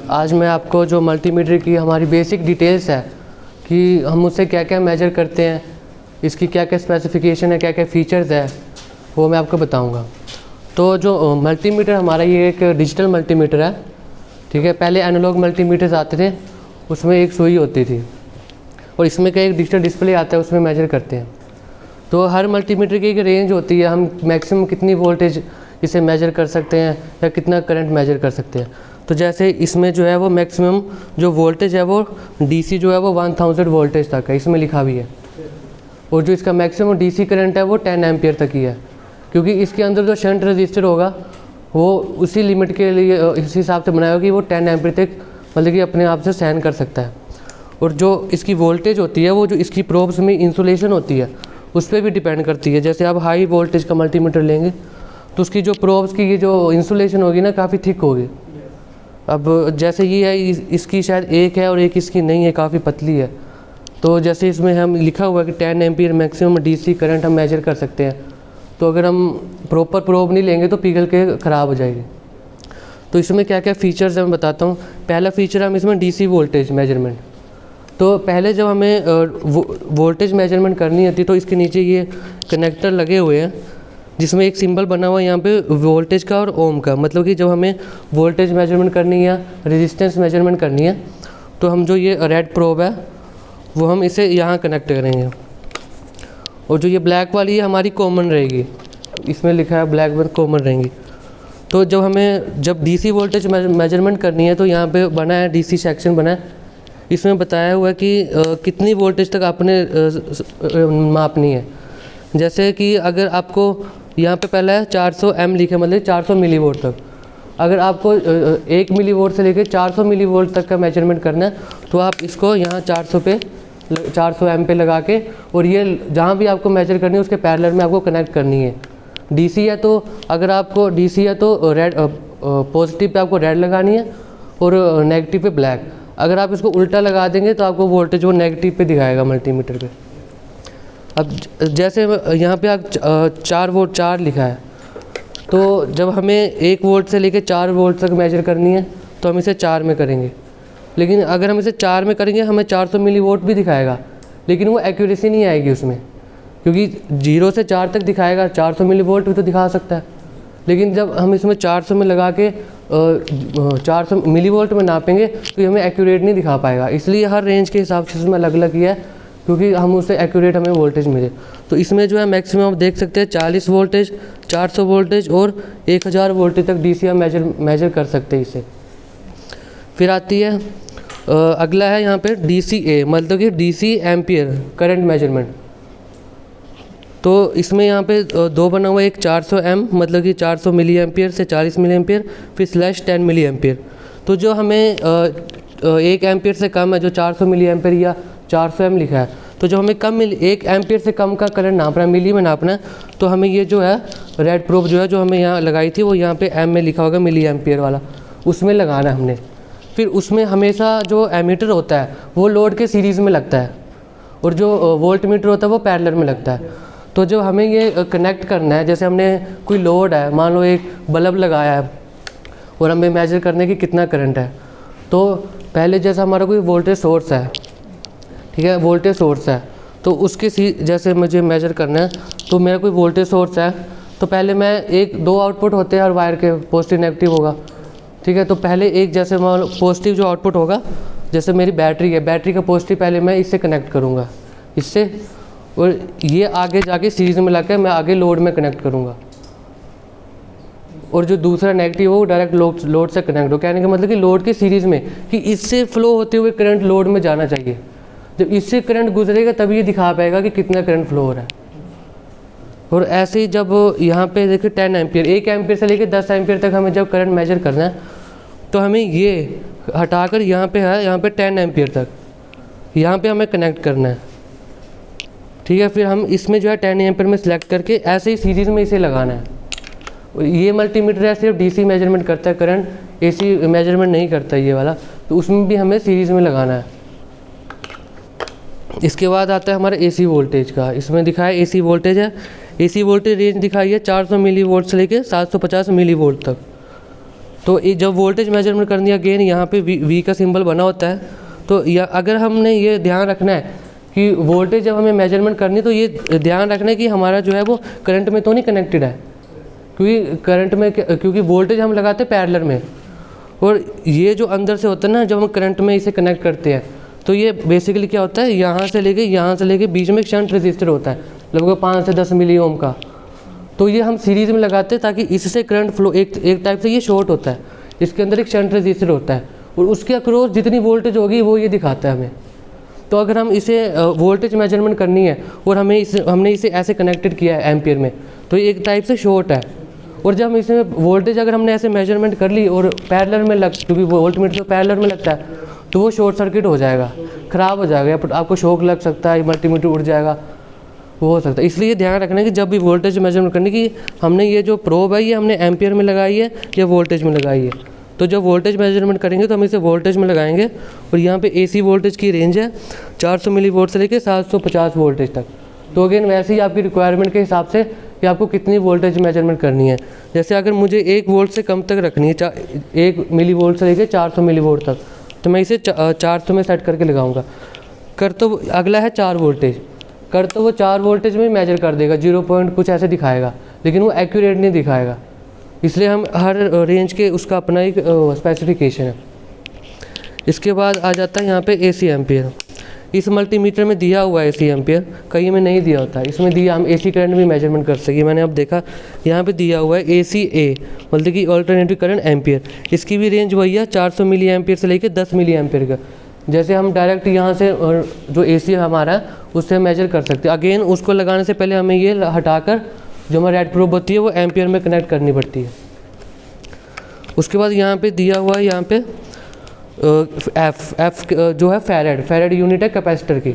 आज मैं आपको जो मल्टीमीटर की हमारी बेसिक डिटेल्स है कि हम उससे क्या क्या मेजर करते हैं, इसकी क्या क्या स्पेसिफिकेशन है, क्या क्या फ़ीचर्स है, वो मैं आपको बताऊंगा। तो जो मल्टीमीटर हमारा ये एक डिजिटल मल्टीमीटर है, ठीक है। पहले एनालॉग मल्टीमीटर्स आते थे, उसमें एक सुई होती थी और इसमें क्या एक डिजिटल डिस्प्ले आता है, उसमें मेजर करते हैं। तो हर मल्टीमीटर की एक रेंज होती है, हम मैक्सिमम कितनी वोल्टेज इसे मेजर कर सकते हैं या कितना करंट मेजर कर सकते हैं। तो जैसे इसमें जो है वो मैक्सिमम जो वोल्टेज है वो डीसी जो है वो 1000 वोल्टेज तक है, इसमें लिखा भी है। और जो इसका मैक्सिमम डीसी करंट है वो 10 एम्पियर तक ही है, क्योंकि इसके अंदर जो शंट रजिस्टर होगा वो उसी लिमिट के लिए इस हिसाब से बनाया होगा कि वो 10 एम्पियर तक मतलब कि अपने आप से सहन कर सकता है। और जो इसकी वोल्टेज होती है वो जो इसकी प्रोब्स में इंसुलेशन होती है उस पर भी डिपेंड करती है। जैसे आप हाई वोल्टेज का मल्टीमीटर लेंगे तो उसकी जो प्रोब्स की ये जो इंसुलेशन होगी ना काफ़ी थिक होगी। अब जैसे ये है इसकी शायद एक है और एक इसकी नहीं है, काफ़ी पतली है। तो जैसे इसमें हम लिखा हुआ है कि 10 एम्पियर मैक्सिमम डीसी करंट हम मेजर कर सकते हैं। तो अगर हम प्रॉपर प्रोब नहीं लेंगे तो पिघल के ख़राब हो जाएगी। तो इसमें क्या क्या फ़ीचर्स है मैं बताता हूँ। पहला फ़ीचर हम इसमें डीसी वोल्टेज मेजरमेंट। तो पहले जब हमें वोल्टेज मेजरमेंट करनी होती तो इसके नीचे ये कनेक्टर लगे हुए हैं जिसमें एक सिंबल बना हुआ है यहाँ पे वोल्टेज का और ओम का। मतलब कि जब हमें वोल्टेज मेजरमेंट करनी है या रेजिस्टेंस मेजरमेंट करनी है तो हम जो ये रेड प्रोब है वो हम इसे यहाँ कनेक्ट करेंगे। और जो ये ब्लैक वाली है हमारी कॉमन रहेगी, इसमें लिखा है ब्लैक वन कॉमन रहेंगी। तो जब डीसी वोल्टेज मेजरमेंट करनी है तो यहाँ पे बना है डीसी सेक्शन बना है, इसमें बताया हुआ है कि कितनी वोल्टेज तक आपने मापनी है। जैसे कि अगर आपको यहाँ पे पहला है 400 एम लिखा है, मतलब 400 मिलीवोल्ट तक। अगर आपको 1 मिलीवोल्ट से लेकर 400 मिलीवोल्ट तक का मेजरमेंट करना है तो आप इसको यहाँ 400 एम पे लगा के और ये जहाँ भी आपको मेजर करनी है उसके पैरेलल में आपको कनेक्ट करनी है। डीसी है तो अगर आपको डीसी है तो रेड पॉजिटिव पे आपको रेड लगानी है और नेगेटिव पे ब्लैक। अगर आप इसको उल्टा लगा देंगे तो आपको वोल्टेज वो नेगेटिव पे दिखाएगा मल्टीमीटर पे। अब जैसे यहाँ पे आप 4 वोल्ट 4 लिखा है, तो जब हमें 1 वोल्ट से लेकर 4 वोल्ट तक मेजर करनी है तो हम इसे 4 में करेंगे। लेकिन अगर हम इसे 4 में करेंगे हमें 400 मिलीवोल्ट भी दिखाएगा, लेकिन वो एक्यूरेसी नहीं आएगी उसमें, क्योंकि 0 से 4 तक दिखाएगा, 400 मिलीवोल्ट भी तो दिखा सकता है। लेकिन जब हम इसमें 400 में लगा के 400 मिलीवोल्ट में नापेंगे तो ये हमें एक्यूरेट नहीं दिखा पाएगा। इसलिए हर रेंज के हिसाब से इसमें अलग अलग किया है, क्योंकि हम उससे एक्यूरेट हमें वोल्टेज मिले। तो इसमें जो है मैक्सिमम आप देख सकते हैं 40 वोल्टेज, 400 वोल्टेज और 1000 वोल्टेज तक डीसी हम मेजर कर सकते हैं इससे। फिर आती है अगला है यहाँ पे DCA, मतलब कि डीसी एम्पियर करंट मेजरमेंट। तो इसमें यहाँ पे 2 बना हुआ है, एक 400 एम मतलब कि 400 मिली एम्पियर से 40 मिली एम्पियर, फिर /10 मिली एम्पियर। तो जो हमें 1 एम्पियर से कम है, जो 400 मिली एम्पियर या 400 एम लिखा है, तो जो हमें 1 एम्पियर से कम का करंट नापना है, मिली में नापना है, तो हमें ये जो है रेड प्रोब जो है जो हमें यहाँ लगाई थी वो यहाँ पे एम में लिखा होगा मिली एम्पियर वाला, उसमें लगाना है हमने। फिर उसमें हमेशा जो एमीटर होता है वो लोड के सीरीज़ में लगता है और जो वोल्ट मीटर होता है वो पैरेलल में लगता है। तो जब हमें ये कनेक्ट करना है, जैसे हमने कोई लोड है, मान लो एक बल्ब लगाया है और हमें मेजर करने की कितना करंट है, तो पहले जैसा हमारा कोई वोल्टेज सोर्स है, ठीक है, वोल्टेज सोर्स है, तो उसके जैसे मुझे मेजर करना है तो मेरा कोई वोल्टेज सोर्स है, तो पहले मैं 2 आउटपुट होते हैं हर वायर के, पॉजिटिव नेगेटिव होगा, ठीक है। तो पहले एक जैसे मान लो पॉजिटिव जो आउटपुट होगा, जैसे मेरी बैटरी है, बैटरी का पॉजिटिव पहले मैं इससे कनेक्ट करूँगा, इससे, और ये आगे जाके सीरीज़ में लगा मैं आगे लोड में कनेक्ट करूँगा। और जो दूसरा नेगेटिव हो वो डायरेक्ट लोड से कनेक्ट हो। कहने का मतलब कि लोड की सीरीज़ में, कि इससे फ्लो होते हुए करंट लोड में जाना चाहिए। जब इससे करंट गुजरेगा तभी ये दिखा पाएगा कि कितना करंट फ्लो हो रहा है। और ऐसे ही जब यहाँ पे देखिए 10 एम्पियर, 1 एम्पियर से लेकर 10 एम्पियर तक हमें जब करंट मेजर करना है तो हमें ये हटाकर यहाँ पे है, यहाँ पे 10 एम्पियर तक यहाँ पे हमें कनेक्ट करना है, ठीक है। फिर हम इसमें जो है 10 एम्पियर में सिलेक्ट करके ऐसे ही सीरीज़ में इसे लगाना है। ये मल्टीमीटर है सिर्फ डीसी मेजरमेंट करता है, करंट एसी मेजरमेंट नहीं करता ये वाला, तो उसमें भी हमें सीरीज़ में लगाना है। इसके बाद आता है हमारा एसी वोल्टेज का। इसमें दिखाया एसी वोल्टेज है, एसी वोल्टेज रेंज दिखाई है 400 मिली वोल्ट से लेकर 750 मिली वोल्ट तक। तो ये जब वोल्टेज मेजरमेंट करनी है, अगेन यहाँ पे वी का सिंबल बना होता है। तो अगर हमने ये ध्यान रखना है कि वोल्टेज जब हमें मेजरमेंट करनी है, तो ये ध्यान रखना है कि हमारा जो है वो करंट में तो नहीं कनेक्टेड है, क्योंकि वोल्टेज हम लगाते हैं पैरेलल में, और ये जो अंदर से होता है ना, जब हम करंट में इसे कनेक्ट करते हैं, तो ये बेसिकली क्या होता है, यहाँ से लेके बीच में एक शंट रजिस्टर होता है लगभग 5 से 10 मिली ओम का। तो ये हम सीरीज़ में लगाते हैं ताकि इससे करंट फ्लो, एक टाइप से ये शॉर्ट होता है, इसके अंदर एक शंट रजिस्टर होता है और उसके अक्रॉस जितनी वोल्टेज होगी वो ये दिखाता है हमें। तो अगर हम इसे वोल्टेज मेजरमेंट करनी है और हमने इसे ऐसे कनेक्टेड किया है एम्पियर में, तो ये एक टाइप से शॉर्ट है। और जब इसमें वोल्टेज अगर हमने ऐसे मेजरमेंट कर ली और पैरेलल में क्योंकि वोल्टमीटर तो पैरेलल में लगता है, तो वो शॉर्ट सर्किट हो जाएगा, ख़राब हो जाएगा, आपको शॉक लग सकता है, मल्टीमीटर उड़ जाएगा, वो हो सकता है। इसलिए ध्यान रखना है कि जब भी वोल्टेज मेजरमेंट करने की, हमने ये जो प्रोब है ये हमने एम्पियर में लगाई है या वोल्टेज में लगाई है। तो जब वोल्टेज मेजरमेंट करेंगे तो हम इसे वोल्टेज में लगाएंगे, और यहाँ पे AC वोल्टेज की रेंज है 400 मिली वोल्ट से लेकर 750 वोल्टेज तक। तो अगेन वैसे ही आपकी रिक्वायरमेंट के हिसाब से कि आपको कितनी वोल्टेज मेजरमेंट करनी है। जैसे अगर मुझे 1 वोल्ट से कम तक रखनी है, 1 मिली वोल्ट से लेकर 400 मिली वोल्ट तक, तो मैं इसे 400 में सेट करके लगाऊंगा। तो अगला है 4 वोल्टेज, तो वो 4 वोल्टेज में मेजर कर देगा, 0 पॉइंट कुछ ऐसे दिखाएगा, लेकिन वो एक्यूरेट नहीं दिखाएगा। इसलिए हम हर रेंज के उसका अपना एक स्पेसिफिकेशन है। इसके बाद आ जाता है यहाँ पे AC एम्पियर। इस मल्टीमीटर में दिया हुआ है AC एम्पियर, कहीं में नहीं दिया होता है, इसमें दिया हम AC करंट भी मेजरमेंट कर सकें। मैंने अब देखा यहाँ पे दिया हुआ है ACA, मतलब कि अल्टरनेटिव करंट एम्पियर। इसकी भी रेंज वही है 400 मिली एम्पियर से लेकर 10 मिली एम्पियर का। जैसे हम डायरेक्ट यहाँ से जो AC हमारा है उससे मेजर कर सकते हैं। अगेन उसको लगाने से पहले हमें ये हटाकर जो हमारी रेड प्रोब होती है वो एम्पियर में कनेक्ट करनी पड़ती है। उसके बाद यहाँ पे दिया हुआ है, यहाँ पे एफ जो है फैरेड यूनिट है कैपेसिटर की।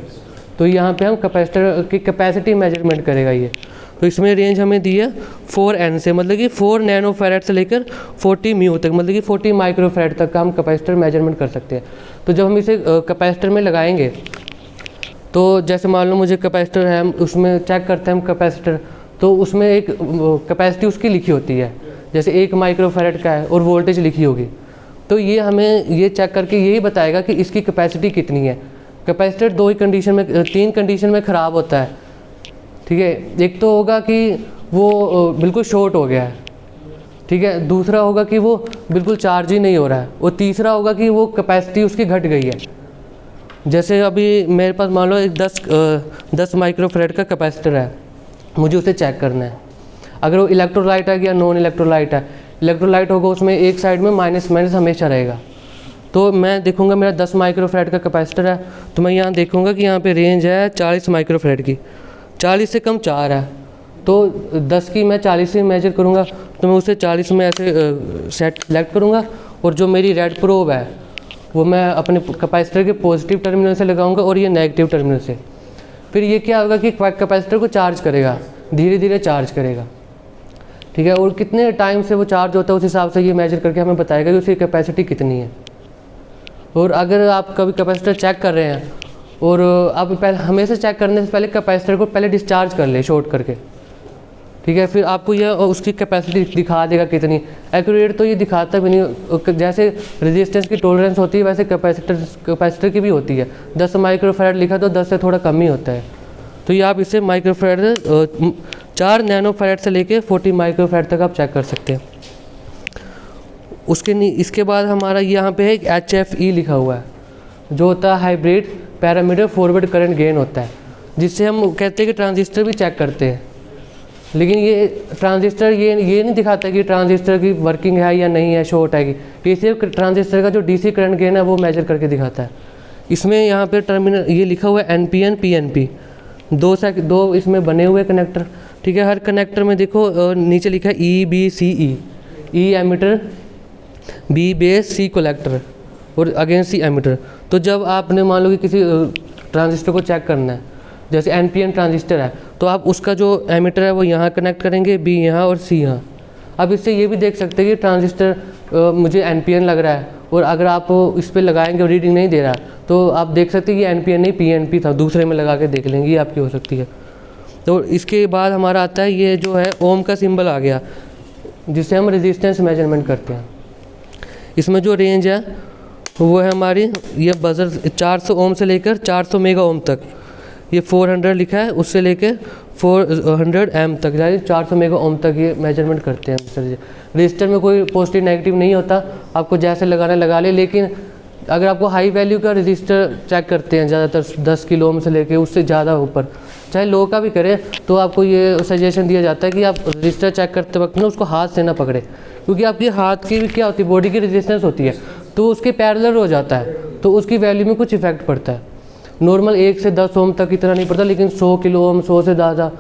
तो यहाँ पे हम कैपेसिटर की कैपेसिटी मेजरमेंट करेगा ये। तो इसमें रेंज हमें दी है 4N से, मतलब कि 4 नैनो फैरेड से लेकर 40 म्यू तक, मतलब कि 40 माइक्रो फैरेड तक का हम कैपेसिटर मेजरमेंट कर सकते हैं। तो जब हम इसे कैपेसिटर में लगाएंगे, तो जैसे मान लो मुझे कैपेसिटर है, उसमें चेक करते हैं हम कैपेसिटर, तो उसमें एक कैपेसिटी उसकी लिखी होती है, जैसे 1 माइक्रो फैरेड का है और वोल्टेज लिखी होगी। तो ये हमें ये चेक करके यही बताएगा कि इसकी कैपेसिटी कितनी है। कैपेसिटर 3 कंडीशन में ख़राब होता है, ठीक है। एक तो होगा कि वो बिल्कुल शॉर्ट हो गया है, ठीक है। दूसरा होगा कि वो बिल्कुल चार्ज ही नहीं हो रहा है, और तीसरा होगा कि वो कैपेसिटी उसकी घट गई है। जैसे अभी मेरे पास मान लो एक 10 माइक्रो फैरेड का कैपेसिटर है, मुझे उसे चेक करना है अगर वो इलेक्ट्रोलाइट है या नॉन इलेक्ट्रोलाइट है। इलेक्ट्रोलाइट होगा उसमें एक साइड में माइनस हमेशा रहेगा। तो मैं देखूंगा मेरा 10 माइक्रो फैरेड का कैपेसिटर है, तो मैं यहाँ देखूंगा कि यहाँ पे रेंज है 40 माइक्रो फैरेड की, 40 से कम 4 है, तो 10 की मैं 40 से मेजर करूँगा, तो मैं उसे 40 में ऐसे सेलेक्ट करूँगा, और जो मेरी रेड प्रोब है वो मैं अपने कैपेसिटर के पॉजिटिव टर्मिनल से लगाऊंगा और ये नेगेटिव टर्मिनल से। फिर ये क्या होगा कि कैपेसिटर को चार्ज करेगा, धीरे धीरे चार्ज करेगा, ठीक है। और कितने टाइम से वो चार्ज होता है उस हिसाब से ये मेजर करके हमें बताएगा कि उसकी कैपेसिटी कितनी है। और अगर आप कभी कैपेसिटर चेक कर रहे हैं और आप पहले हमेशा चेक करने से पहले कैपेसिटर को पहले डिस्चार्ज कर ले शॉर्ट करके, ठीक है। फिर आपको यह उसकी कैपेसिटी दिखा देगा कितनी। एक्यूरेट तो ये दिखाता भी नहीं, जैसे रेजिस्टेंस की टॉलरेंस होती है वैसे कैपेसिटर की भी होती है। 10 माइक्रो फैरेड लिखा तो 10 से थोड़ा कम ही होता है। तो ये आप इसे माइक्रो फैरेड 4 नैनो फैरेड से लेके 40 माइक्रो फैरेड तक आप चेक कर सकते हैं। इसके बाद हमारा यहाँ पे एक HFE लिखा हुआ है, जो होता है hybrid parameter forward current gain होता है, जिससे हम कहते हैं कि ट्रांजिस्टर भी चेक करते हैं। लेकिन ये ट्रांजिस्टर ये नहीं दिखाता कि ट्रांजिस्टर की वर्किंग है या नहीं है, शॉर्ट है कि, ये सिर्फ ट्रांजिस्टर का जो DC करंट गेन है वो मेजर करके दिखाता है। इसमें यहाँ पे टर्मिनल ये लिखा हुआ है NPN PNP, दो इसमें बने हुए कनेक्टर, ठीक है। हर कनेक्टर में देखो नीचे लिखा है EBCE, E emitter, B base, C collector और अगेन C एमीटर। तो जब आपने मान लो कि किसी ट्रांजिस्टर को चेक करना है, जैसे NPN ट्रांजिस्टर है, तो आप उसका जो एमीटर है वो यहाँ कनेक्ट करेंगे, B यहाँ और C यहाँ। अब इससे ये भी देख सकते हैं कि ट्रांजिस्टर मुझे NPN लग रहा है, और अगर आप इस पर लगाएंगे और रीडिंग नहीं दे रहा तो आप देख सकते हैं कि NPN नहीं PNP था, दूसरे में लगा के देख लेंगे, ये आपकी हो सकती है। तो इसके बाद हमारा आता है ये जो है ओम का सिंबल आ गया, जिससे हम रेजिस्टेंस मेजरमेंट करते हैं। इसमें जो रेंज है वो है हमारी, ये बजर 400 ओम से लेकर 400 मेगा ओम तक, ये 400 लिखा है, उससे लेके 400 एम तक, यानी 400 मेगा ओम तक ये मेजरमेंट करते हैं सर जी। रजिस्टर में कोई पॉजिटिव नेगेटिव नहीं होता, आपको जैसे लगाना लगा ले। लेकिन अगर आपको हाई वैल्यू का रजिस्टर चेक करते हैं, ज़्यादातर 10 किलो ओम से लेके उससे ज़्यादा ऊपर, चाहे लो का भी करें, तो आपको ये सजेशन दिया जाता है कि आप रजिस्टर चेक करते वक्त ना उसको हाथ से ना पकड़े, क्योंकि आपकी हाथ की भी क्या होती है, बॉडी की रेजिस्टेंस होती है, तो उसके पैरेलल हो जाता है, तो उसकी वैल्यू में कुछ इफेक्ट पड़ता है। नॉर्मल 1 से 10 ओम तक इतना नहीं पड़ता, लेकिन 100 किलो ओम, 100 से ज़्यादा,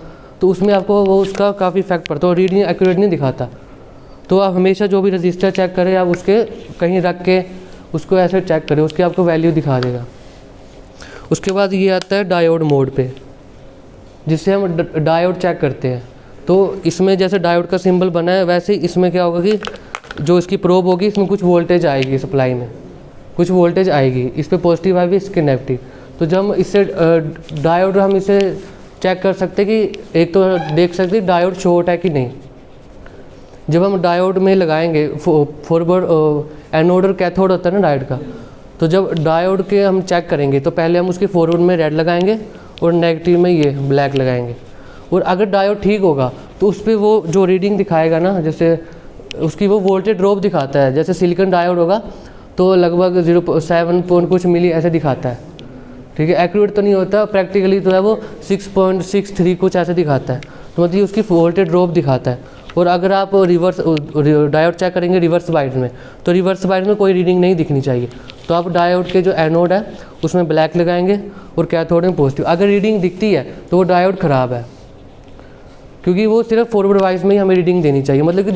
तो उसमें आपको वो उसका काफ़ी इफेक्ट पड़ता है और रीडिंग एक्यूरेट नहीं दिखाता। तो आप हमेशा जो भी रजिस्टर चेक करें, आप उसके कहीं रख के उसको ऐसे चेक करें, उसके आपको वैल्यू दिखा देगा। उसके बाद ये आता है डायोड मोड पे, जिससे हम डायोड चेक करते हैं। तो इसमें जैसे डायोड का सिंबल बना है, वैसे ही इसमें क्या होगा कि जो इसकी प्रोब होगी, इसमें कुछ वोल्टेज आएगी, सप्लाई में कुछ वोल्टेज आएगी, इस पर पॉजिटिव आएगी, इसके नेगेटिव। तो जब हम इससे डायोड हम इसे चेक कर सकते हैं कि एक तो देख सकते हैं डायोड शॉर्ट है कि नहीं। जब हम डायोड में लगाएंगे, फॉरवर्ड एनोड और कैथोड होता है ना डायोड का, तो जब डायोड के हम चेक करेंगे तो पहले हम उसके फॉरवर्ड में रेड लगाएंगे और नेगेटिव में ये ब्लैक लगाएंगे। और अगर डायोड ठीक होगा तो उस पर वो जो रीडिंग दिखाएगा ना, जैसे उसकी वो वोल्टेज ड्रॉप दिखाता है। जैसे सिलिकॉन डायोड होगा तो लगभग 0.7 कुछ मिली ऐसे दिखाता है, ठीक है। एक्यूरेट तो नहीं होता, प्रैक्टिकली तो है वो 6.63 कुछ ऐसे दिखाता है, तो मतलब उसकी वोल्टेज ड्रॉप दिखाता है। और अगर आप रिवर्स डायोड चेक करेंगे रिवर्स बाइट में, तो रिवर्स बाइट में कोई रीडिंग नहीं दिखनी चाहिए। तो आप डायोड के जो एनोड है उसमें ब्लैक लगाएंगे और कैथोड में पॉजिटिव। अगर रीडिंग दिखती है तो वो डायोड ख़राब है, क्योंकि वो सिर्फ फॉरवर्ड वाइज में ही हमें रीडिंग देनी चाहिए, मतलब कि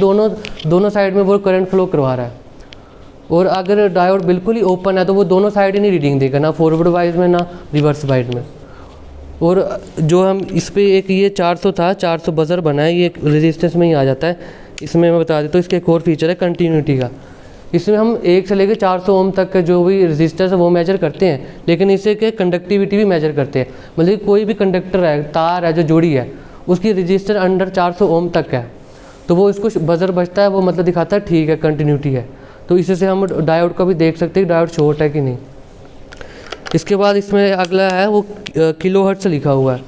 दोनों साइड में वो करंट फ्लो करवा रहा है। और अगर डायोड बिल्कुल ही ओपन है तो वो दोनों साइड ही नहीं रीडिंग देगा, ना फॉरवर्ड वाइज में ना रिवर्स वाइज में। और जो हम इस पर एक ये 400 था, 400 बजर बना है, ये रेजिस्टेंस में ही आ जाता है। इसमें मैं बता देता हूँ, इसका एक और फीचर है कंटिन्यूटी का। इसमें हम 1 से लेकर 400 ओम तक का जो भी रेजिस्टेंस है वो मेजर करते हैं, लेकिन इससे के कंडक्टिविटी भी मेजर करते हैं। मतलब कोई भी कंडक्टर है, तार है जो जुड़ी है, उसकी रजिस्टर अंडर 400 ओम तक है, तो वो इसको बजर बजता है, वो मतलब दिखाता है ठीक है, कंटिन्यूटी है। तो इससे हम डायोड का भी देख सकते हैं डायोड शॉर्ट है कि नहीं। इसके बाद इसमें अगला है वो किलो हर्ट्ज लिखा हुआ है।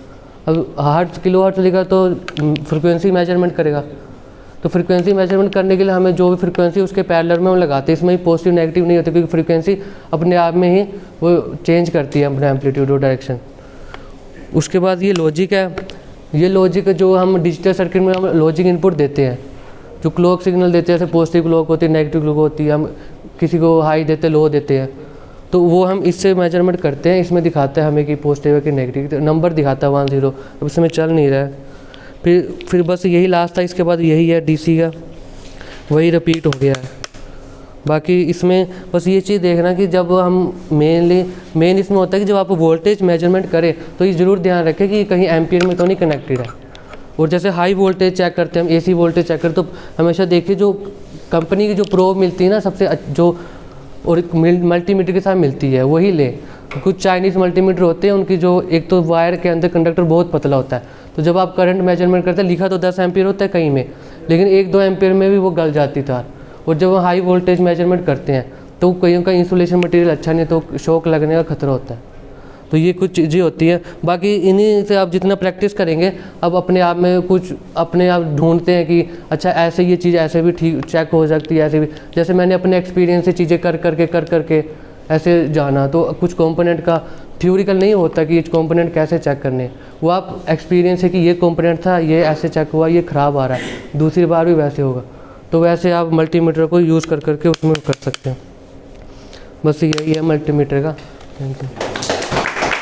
अब हर्ट्ज किलो हर्ट्ज लिखा तो फ्रिक्वेंसी मेजरमेंट करेगा। तो फ्रिक्वेंसी मेजरमेंट करने के लिए हमें जो भी फ्रिक्वेंसी उसके पैरेलल में हम लगाते हैं, इसमें ही पॉजिटिव नेगेटिव नहीं होती, क्योंकि फ्रिक्वेंसी अपने आप में ही वो चेंज करती है अपने एम्पलीट्यूड और डायरेक्शन। उसके बाद ये लॉजिक है। ये लॉजिक जो हम डिजिटल सर्किट में हम लॉजिक इनपुट देते हैं, जो क्लॉक सिग्नल देते हैं, जैसे पॉजिटिव क्लॉक होती है, नेगेटिव क्लॉक होती है, हम किसी को हाई देते लो देते हैं, तो वो हम इससे मेजरमेंट करते हैं। इसमें दिखाता है हमें कि पॉजिटिव है कि नेगेटिव, तो नंबर दिखाता है 1 0। अब इसमें चल नहीं रहा है। फिर बस यही लास्ट था। इसके बाद यही है डीसी का, वही रिपीट हो गया है। बाकी इसमें बस ये चीज़ देखना कि जब हम मेन इसमें होता है कि जब आप वोल्टेज मेजरमेंट करें तो ये ज़रूर ध्यान रखें कि कहीं एम्पियर में तो नहीं कनेक्टेड है। और जैसे हाई वोल्टेज चेक करते हैं हम, एसी वोल्टेज चेक करते, तो हमेशा देखिए जो कंपनी की जो प्रोब मिलती है ना, सबसे जो और मल्टीमीटर के साथ मिलती है वही ले। कुछ चाइनीज़ मल्टीमीटर होते हैं, उनकी जो एक तो वायर के अंदर कंडक्टर बहुत पतला होता है, तो जब आप करंट मेजरमेंट करते हैं, लिखा तो 10 एम्पियर होता है कहीं में, लेकिन 1-2 एम्पियर में भी वो गल जाती तार। और जब हम हाई वोल्टेज मेजरमेंट करते हैं तो कहीं का इंसुलेशन मटेरियल अच्छा नहीं, तो शॉक लगने का खतरा होता है। तो ये कुछ चीज़ें होती हैं। बाकी इन्हीं से आप जितना प्रैक्टिस करेंगे, अब अपने आप में कुछ अपने आप ढूंढते हैं कि अच्छा ऐसे ये चीज़ ऐसे भी ठीक चेक हो सकती है, ऐसे भी। जैसे मैंने अपने एक्सपीरियंस से चीज़ें कर करके ऐसे जाना, तो कुछ कंपोनेंट का थ्योरिकल नहीं होता कि ये कंपोनेंट कैसे चेक करने, वो आप एक्सपीरियंस है कि ये कंपोनेंट था, ये ऐसे चेक हुआ, ये ख़राब आ रहा है, दूसरी बार भी वैसे होगा। तो वैसे आप मल्टीमीटर को यूज़ करके उसमें कर सकते हैं। बस यही है मल्टीमीटर का। Thank you.